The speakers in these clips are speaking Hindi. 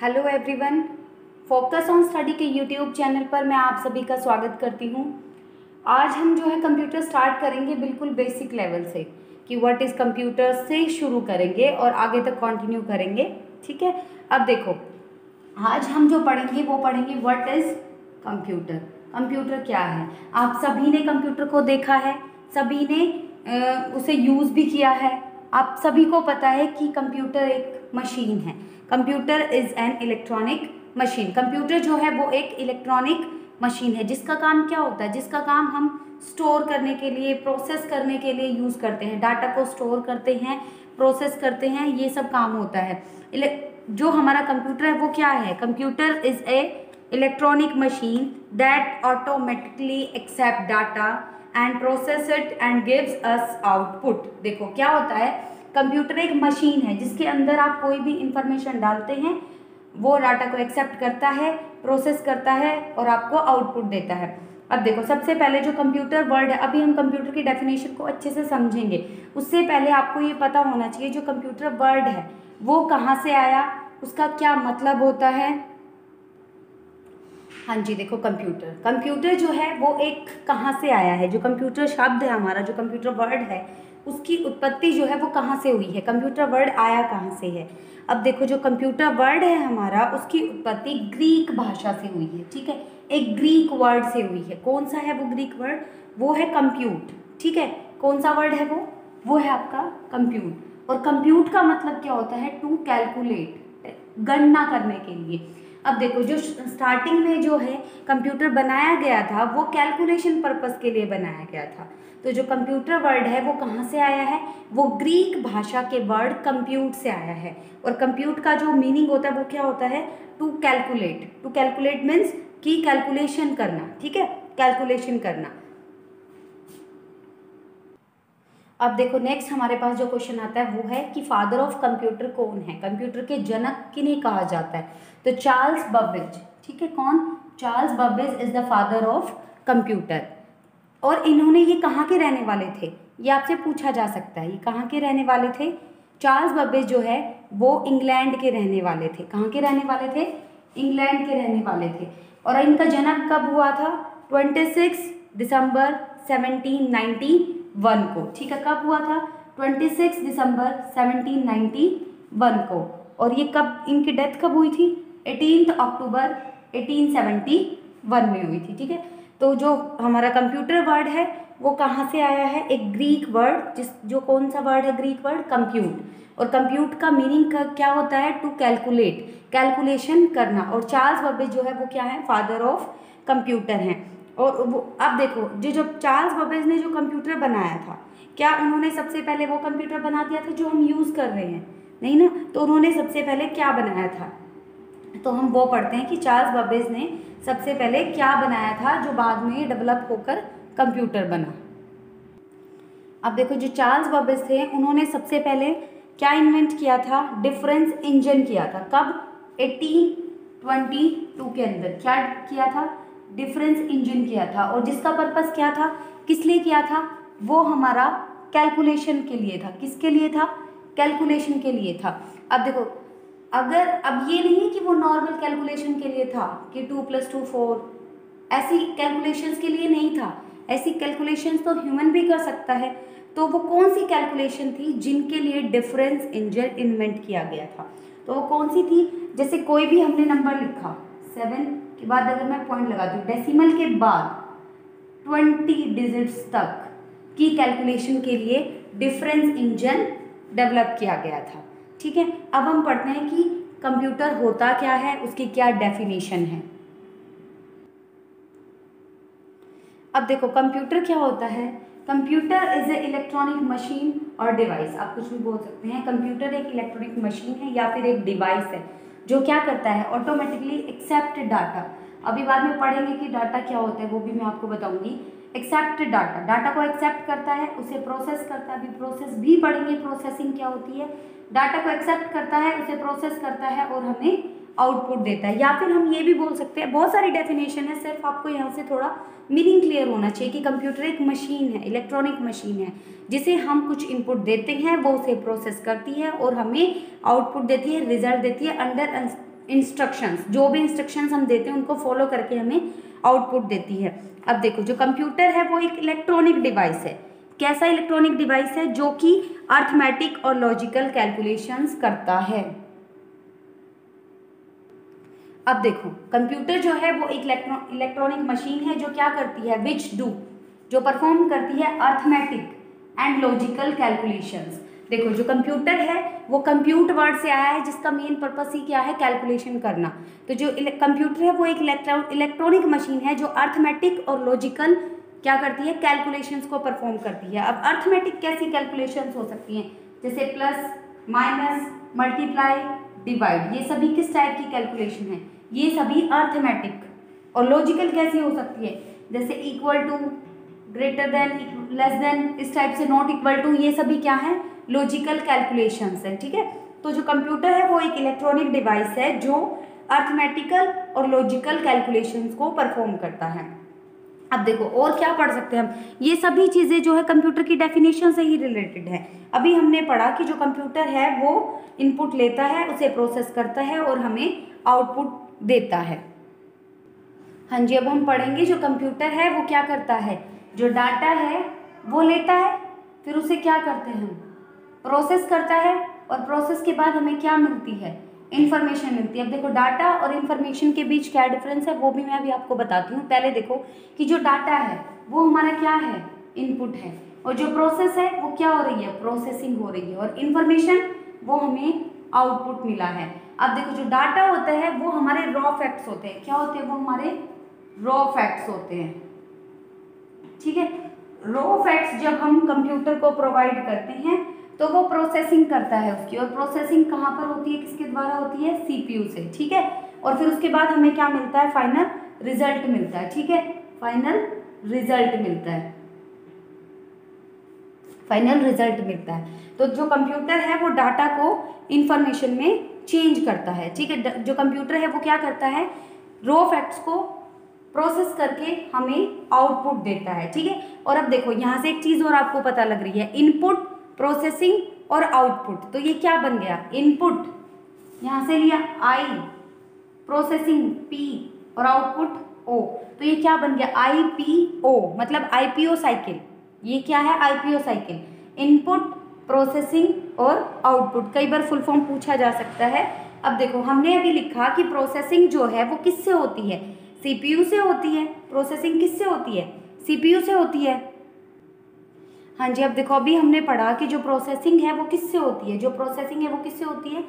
Hello everyone, focus on study के यूट्यूब चैनल पर मैं आप सभी का स्वागत करती हूँ। आज हम जो है कंप्यूटर स्टार्ट करेंगे बिल्कुल बेसिक लेवल से कि व्हाट इज़ कंप्यूटर से शुरू करेंगे और आगे तक कंटिन्यू करेंगे। ठीक है, अब देखो आज हम जो पढ़ेंगे वो पढ़ेंगे व्हाट इज़ कंप्यूटर। कंप्यूटर क्या है? आप सभी ने कंप्यूटर को देखा है, सभी ने उसे यूज़ भी किया है। आप सभी को पता है कि कंप्यूटर एक मशीन है। Computer is an electronic machine. Computer जो है वो एक इलेक्ट्रॉनिक मशीन है जिसका काम क्या होता है? जिसका काम हम स्टोर करने के लिए, प्रोसेस करने के लिए यूज़ करते हैं। डाटा को स्टोर करते हैं, प्रोसेस करते हैं, ये सब काम होता है। जो हमारा कंप्यूटर है वो क्या है? Computer is a electronic machine that automatically accept data and process it and gives us output. देखो क्या होता है, कंप्यूटर एक मशीन है जिसके अंदर आप कोई भी इंफॉर्मेशन डालते हैं, वो डाटा को एक्सेप्ट करता है, प्रोसेस करता है और आपको आउटपुट देता है। अब देखो सबसे पहले जो कंप्यूटर वर्ड है, अभी हम कंप्यूटर की डेफिनेशन को अच्छे से समझेंगे। उससे पहले आपको ये पता होना चाहिए जो कंप्यूटर वर्ड है वो कहाँ से आया, उसका क्या मतलब होता है। हाँ जी, देखो कंप्यूटर जो है वो एक कहाँ से आया है। जो कंप्यूटर शब्द है हमारा, जो कंप्यूटर वर्ड है, उसकी उत्पत्ति जो है वो कहाँ से हुई है। कंप्यूटर वर्ड आया कहाँ से है? अब देखो जो कंप्यूटर वर्ड है हमारा, उसकी उत्पत्ति ग्रीक भाषा से हुई है। ठीक है, एक ग्रीक वर्ड से हुई है। कौन सा है वो ग्रीक वर्ड? वो है कंप्यूट। ठीक है, कौन सा वर्ड है वो है आपका कंप्यूट। और कंप्यूट का मतलब क्या होता है? टू कैलकुलेट, गणना करने के लिए। अब देखो जो स्टार्टिंग में जो है कंप्यूटर बनाया गया था वो कैलकुलेशन पर्पस के लिए बनाया गया था। तो जो कंप्यूटर वर्ड है वो कहाँ से आया है? वो ग्रीक भाषा के वर्ड कंप्यूट से आया है। और कंप्यूट का जो मीनिंग होता है वो क्या होता है? To calculate. To calculate means कि कैलकुलेशन करना। ठीक है, कैलकुलेशन करना। अब देखो नेक्स्ट हमारे पास जो क्वेश्चन आता है वो है कि फादर ऑफ कंप्यूटर कौन है? कंप्यूटर के जनक किन्हें कहा जाता है? तो चार्ल्स बब्बेज। ठीक है, कौन? Charles Babbage is the father of computer. और इन्होंने, ये कहाँ के रहने वाले थे? ये आपसे पूछा जा सकता है, ये कहाँ के रहने वाले थे? चार्ल्स बब्बेज जो है वो इंग्लैंड के रहने वाले थे। कहाँ के रहने वाले थे? इंग्लैंड के रहने वाले थे। और इनका जन्म कब हुआ था? 26 दिसंबर 1791 को। ठीक है, कब हुआ था? 26 दिसंबर 1791 को। और ये कब, इनकी डेथ कब हुई थी? 18 अक्टूबर 1871 में हुई थी। ठीक है, तो जो हमारा कंप्यूटर वर्ड है वो कहाँ से आया है? एक ग्रीक वर्ड, जो कौन सा वर्ड है? Greek word compute. और कंप्यूट का मीनिंग क्या होता है? टू कैलकुलेट, कैलकुलेशन करना। और चार्ल्स बब्बेज जो है वो क्या है? फादर ऑफ कंप्यूटर हैं। और वो अब देखो जो चार्ल्स बब्बेज ने जो कंप्यूटर बनाया था, क्या उन्होंने सबसे पहले वो कंप्यूटर बना दिया था जो हम यूज़ कर रहे हैं? नहीं ना। तो उन्होंने सबसे पहले क्या बनाया था? तो हम वो पढ़ते हैं कि चार्ल्स बब्बेज ने सबसे पहले क्या बनाया था जो बाद में डेवलप होकर कंप्यूटर बना। अब देखो जो चार्ल्स बब्बेज थे उन्होंने सबसे पहले क्या इन्वेंट किया था? डिफरेंस इंजन किया था। कब? 1822 के अंदर क्या किया था? डिफरेंस इंजन किया था। और जिसका पर्पस क्या था? किस लिए किया था? वो हमारा कैलकुलेशन के लिए था। किसके लिए था? कैलकुलेशन के लिए था। अब देखो अगर, अब ये नहीं कि वो नॉर्मल कैलकुलेशन के लिए था कि 2 + 2 4, ऐसी कैलकुलेशंस के लिए नहीं था। ऐसी कैलकुलेशंस तो ह्यूमन भी कर सकता है। तो वो कौन सी कैलकुलेशन थी जिनके लिए डिफरेंस इंजन इन्वेंट किया गया था? तो वो कौन सी थी? जैसे कोई भी हमने नंबर लिखा, 7 के बाद अगर मैं पॉइंट लगाती हूँ, डेसिमल के बाद 20 डिजिट्स तक की कैलकुलेशन के लिए डिफरेंस इंजन डेवलप किया गया था। ठीक है, अब हम पढ़ते हैं कि कंप्यूटर होता क्या है, उसकी क्या डेफिनेशन है। अब देखो कंप्यूटर क्या होता है? Computer is a electronic machine और डिवाइस। आप कुछ भी बोल सकते हैं। कंप्यूटर एक इलेक्ट्रॉनिक मशीन है या फिर एक डिवाइस है जो क्या करता है? Automatically accept data. अभी बाद में पढ़ेंगे कि डाटा क्या होता है, वो भी मैं आपको बताऊंगी। एक्सेप्ट डाटा, डाटा को एक्सेप्ट करता है, उसे प्रोसेस करता है। अभी प्रोसेस भी पढ़ेंगे, प्रोसेसिंग क्या होती है। डाटा को एक्सेप्ट करता है, उसे प्रोसेस करता है और हमें आउटपुट देता है। या फिर हम ये भी बोल सकते हैं, बहुत सारी डेफिनेशन है, सिर्फ आपको यहाँ से थोड़ा मीनिंग क्लियर होना चाहिए कि कंप्यूटर एक मशीन है, इलेक्ट्रॉनिक मशीन है, जिसे हम कुछ इनपुट देते हैं, वो उसे प्रोसेस करती है और हमें आउटपुट देती है, रिजल्ट देती है अंडर इंस्ट्रक्शंस, जो भी इंस्ट्रक्शंस हम देते हैं उनको फॉलो करके हमें आउटपुट देती है। अब देखो जो कंप्यूटर है वो एक इलेक्ट्रॉनिक डिवाइस है। कैसा इलेक्ट्रॉनिक डिवाइस है? जो कि अर्थमेटिक और लॉजिकल कैलकुलेशंस करता है। अब देखो कंप्यूटर जो है वो एक इलेक्ट्रॉनिक मशीन है जो क्या करती है, विच डू, जो परफॉर्म करती है अर्थमेटिक एंड लॉजिकल कैलकुलेशंस। देखो जो कंप्यूटर है वो कंप्यूट वर्ड से आया है जिसका मेन पर्पस ही क्या है, कैलकुलेशन करना। तो जो कंप्यूटर है वो एक इलेक्ट्रॉनिक मशीन है जो अर्थमेटिक और लॉजिकल क्या करती है, कैलकुलेशंस को परफॉर्म करती है। अब अर्थमेटिक कैसी कैलकुलेशंस हो सकती हैं, जैसे प्लस, माइनस, मल्टीप्लाई, डिवाइड, ये सभी किस टाइप की कैलकुलेशन है, ये सभी अर्थमेटिक। और लॉजिकल कैसी हो सकती है, जैसे equal to, greater than, less than, इस टाइप से, नॉट इक्वल टू, ये सभी क्या है, लॉजिकल कैलकुलेशंस है। ठीक है, तो जो कंप्यूटर है वो एक इलेक्ट्रॉनिक डिवाइस है जो अर्थमेटिकल और लॉजिकल कैलकुलेशंस को परफॉर्म करता है। अब देखो और क्या पढ़ सकते हैं हम, ये सभी चीज़ें जो है कंप्यूटर की डेफिनेशन से ही रिलेटेड है। अभी हमने पढ़ा कि जो कंप्यूटर है वो इनपुट लेता है, उसे प्रोसेस करता है और हमें आउटपुट देता है। हाँ जी, अब हम पढ़ेंगे जो कंप्यूटर है वो क्या करता है, जो डाटा है वो लेता है, फिर उसे क्या करते हैं हम, प्रोसेस करता है, और प्रोसेस के बाद हमें क्या मिलती है, इन्फॉर्मेशन मिलती है। अब देखो डाटा और इन्फॉर्मेशन के बीच क्या डिफरेंस है वो भी मैं अभी आपको बताती हूँ। पहले देखो कि जो डाटा है वो हमारा क्या है, इनपुट है, और जो प्रोसेस है वो क्या हो रही है, प्रोसेसिंग हो रही है, और इन्फॉर्मेशन वो हमें आउटपुट मिला है। अब देखो जो डाटा होता है वो हमारे रॉ फैक्ट्स होते हैं। क्या होते हैं वो, हमारे रॉ फैक्ट्स होते हैं। ठीक है, रॉ फैक्ट्स जब हम कंप्यूटर को प्रोवाइड करते हैं तो वो प्रोसेसिंग करता है उसकी, और प्रोसेसिंग कहाँ पर होती है, किसके द्वारा होती है, सीपीयू से। ठीक है, और फिर उसके बाद हमें क्या मिलता है, फाइनल रिजल्ट मिलता है। ठीक है, फाइनल रिजल्ट मिलता है, फाइनल रिजल्ट मिलता है। तो जो कंप्यूटर है वो डाटा को इंफॉर्मेशन में चेंज करता है। ठीक है, जो कंप्यूटर है वो क्या करता है, रॉ फैक्ट्स को प्रोसेस करके हमें आउटपुट देता है। ठीक है, और अब देखो यहाँ से एक चीज़ और आपको पता लग रही है, इनपुट, प्रोसेसिंग और आउटपुट। तो ये क्या बन गया, इनपुट यहाँ से लिया आई, प्रोसेसिंग पी, और आउटपुट ओ। तो ये क्या बन गया, आईपीओ, मतलब आईपीओ साइकिल। ये क्या है, आईपीओ साइकिल, इनपुट, प्रोसेसिंग और आउटपुट। कई बार फुल फॉर्म पूछा जा सकता है। अब देखो हमने अभी लिखा कि प्रोसेसिंग जो है वो किससे होती है, सीपीयू से होती है। प्रोसेसिंग किससे होती है, सीपीयू से होती है। हाँ जी, अब देखो अभी हमने पढ़ा कि जो प्रोसेसिंग है वो किससे होती है, जो प्रोसेसिंग है वो किससे होती है,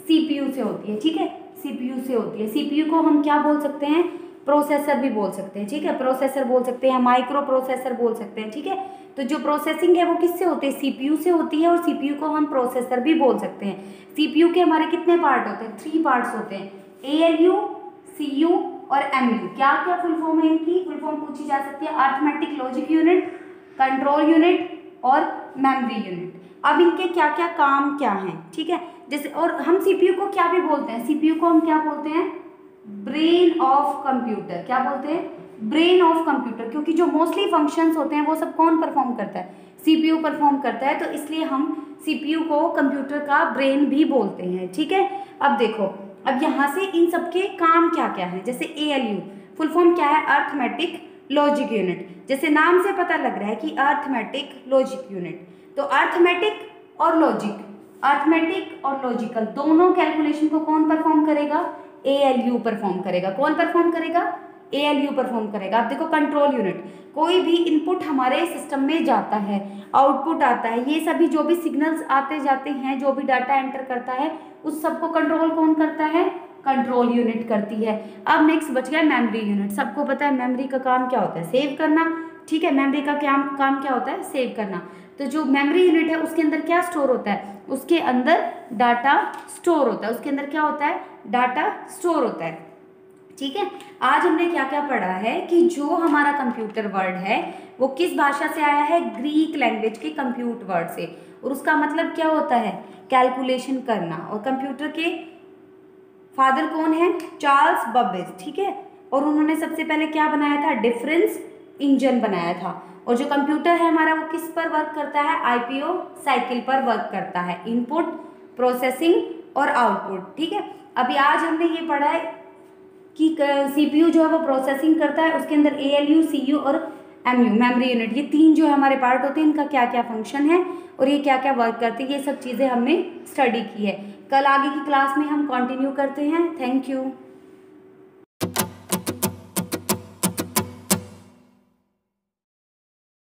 सीपीयू से होती है। ठीक है, सीपीयू से होती है। सीपीयू को हम क्या बोल सकते हैं, प्रोसेसर भी बोल सकते हैं। ठीक है, प्रोसेसर बोल सकते हैं, माइक्रो प्रोसेसर बोल सकते हैं। ठीक है, तो जो प्रोसेसिंग है वो किससे होती है, सीपीयू से होती है, और सीपीयू को हम प्रोसेसर भी बोल सकते हैं। सीपीयू के हमारे कितने पार्ट होते हैं, 3 पार्ट्स होते हैं, एएलयू, सीयू और एमयू। क्या क्या फुल फॉर्म है इनकी, फुल फॉर्म पूछी जा सकती है, arithmetic logic unit, control unit और मेमोरी यूनिट। अब इनके क्या क्या काम क्या हैं। ठीक है, जैसे, और हम सीपीयू को क्या भी बोलते हैं, सीपीयू को हम क्या बोलते हैं, ब्रेन ऑफ कंप्यूटर। क्या बोलते हैं, ब्रेन ऑफ कंप्यूटर, क्योंकि जो मोस्टली फंक्शंस होते हैं वो सब कौन परफॉर्म करता है, सीपीयू परफॉर्म करता है। तो इसलिए हम सीपीयू को कंप्यूटर का ब्रेन भी बोलते हैं। ठीक है, अब देखो, अब यहाँ से इन सबके काम क्या क्या है, जैसे एएलयू फुल फॉर्म क्या है, अर्थमेटिक लॉजिक यूनिट। जैसे नाम से पता लग रहा है कि अर्थमेटिक लॉजिक यूनिट, तो अर्थमेटिक और लॉजिक, अर्थमेटिक और लॉजिकल दोनों कैलकुलेशन को कौन परफॉर्म करेगा, एएलयू परफॉर्म करेगा। कौन परफॉर्म करेगा, एएलयू परफॉर्म करेगा। अब देखो कंट्रोल यूनिट, कोई भी इनपुट हमारे सिस्टम में जाता है, आउटपुट आता है, ये सभी जो भी सिग्नल्स आते जाते हैं, जो भी डाटा एंटर करता है, उस सबको कंट्रोल कौन करता है, कंट्रोल यूनिट करती है। अब नेक्स्ट बच गया मेमोरी यूनिट। सबको पता है मेमोरी का काम क्या होता है, सेव करना। ठीक है, मेमोरी का काम क्या होता है, सेव करना। तो जो मेमोरी यूनिट है उसके अंदर क्या स्टोर होता है, उसके अंदर डाटा स्टोर होता है, उसके अंदर क्या होता है, डाटा स्टोर होता है। ठीक है, आज हमने क्या क्या पढ़ा है कि जो हमारा कंप्यूटर वर्ड है वो किस भाषा से आया है, ग्रीक लैंग्वेज के कंप्यूट वर्ड से, और उसका मतलब क्या होता है, कैलकुलेशन करना। और कंप्यूटर के फादर कौन है, चार्ल्स बब्बेज। ठीक है, और उन्होंने सबसे पहले क्या बनाया था, डिफरेंस इंजन बनाया था। और जो कंप्यूटर है हमारा वो किस पर वर्क करता है, आईपीओ साइकिल पर वर्क करता है, इनपुट, प्रोसेसिंग और आउटपुट। ठीक है, अभी आज हमने ये पढ़ा है कि CPU जो है वो प्रोसेसिंग करता है, उसके अंदर ALU, CU और MU मेमोरी यूनिट, ये 3 जो है हमारे पार्ट होते हैं, इनका क्या क्या फंक्शन है और ये क्या क्या वर्क करते हैं, ये सब चीज़ें हमने स्टडी की है। कल आगे की क्लास में हम कंटिन्यू करते हैं। Thank you.